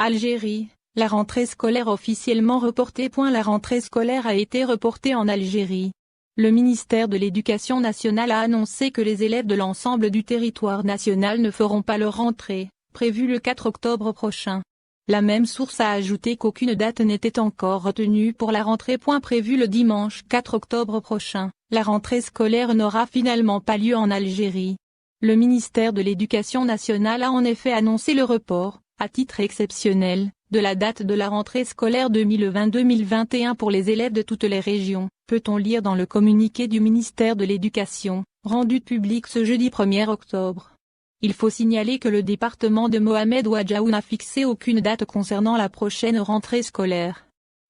Algérie, la rentrée scolaire officiellement reportée. La rentrée scolaire a été reportée en Algérie. Le ministère de l'Éducation nationale a annoncé que les élèves de l'ensemble du territoire national ne feront pas leur rentrée, prévue le 4 octobre prochain. La même source a ajouté qu'aucune date n'était encore retenue pour la rentrée. Prévue le dimanche 4 octobre prochain, la rentrée scolaire n'aura finalement pas lieu en Algérie. Le ministère de l'Éducation nationale a en effet annoncé le report, à titre exceptionnel, de la date de la rentrée scolaire 2020-2021 pour les élèves de toutes les régions, peut-on lire dans le communiqué du ministère de l'Éducation, rendu public ce jeudi 1er octobre. Il faut signaler que le département de Mohamed Ouadjaou n'a fixé aucune date concernant la prochaine rentrée scolaire.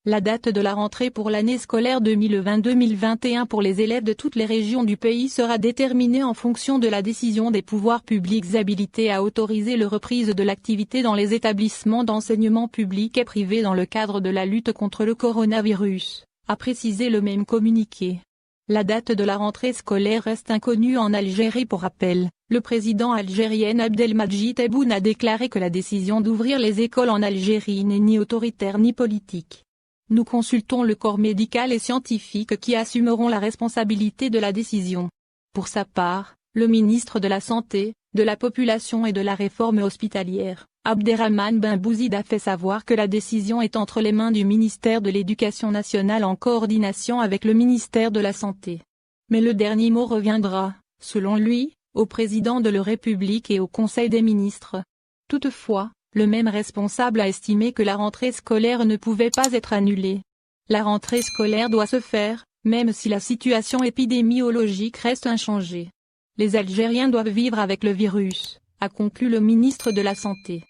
La date de la rentrée pour l'année scolaire 2020-2021 pour les élèves de toutes les régions du pays sera déterminée en fonction de la décision des pouvoirs publics habilités à autoriser la reprise de l'activité dans les établissements d'enseignement public et privé dans le cadre de la lutte contre le coronavirus, a précisé le même communiqué. La date de la rentrée scolaire reste inconnue en Algérie. Pour rappel, le président algérien Abdelmadjid Tebboune a déclaré que la décision d'ouvrir les écoles en Algérie n'est ni autoritaire ni politique. Nous consultons le corps médical et scientifique qui assumeront la responsabilité de la décision. Pour sa part, le ministre de la Santé, de la Population et de la Réforme hospitalière, Abderrahmane Ben Bouzid a fait savoir que la décision est entre les mains du ministère de l'Éducation nationale en coordination avec le ministère de la Santé. Mais le dernier mot reviendra, selon lui, au président de la République et au Conseil des ministres. Toutefois, le même responsable a estimé que la rentrée scolaire ne pouvait pas être annulée. La rentrée scolaire doit se faire, même si la situation épidémiologique reste inchangée. Les Algériens doivent vivre avec le virus, a conclu le ministre de la Santé.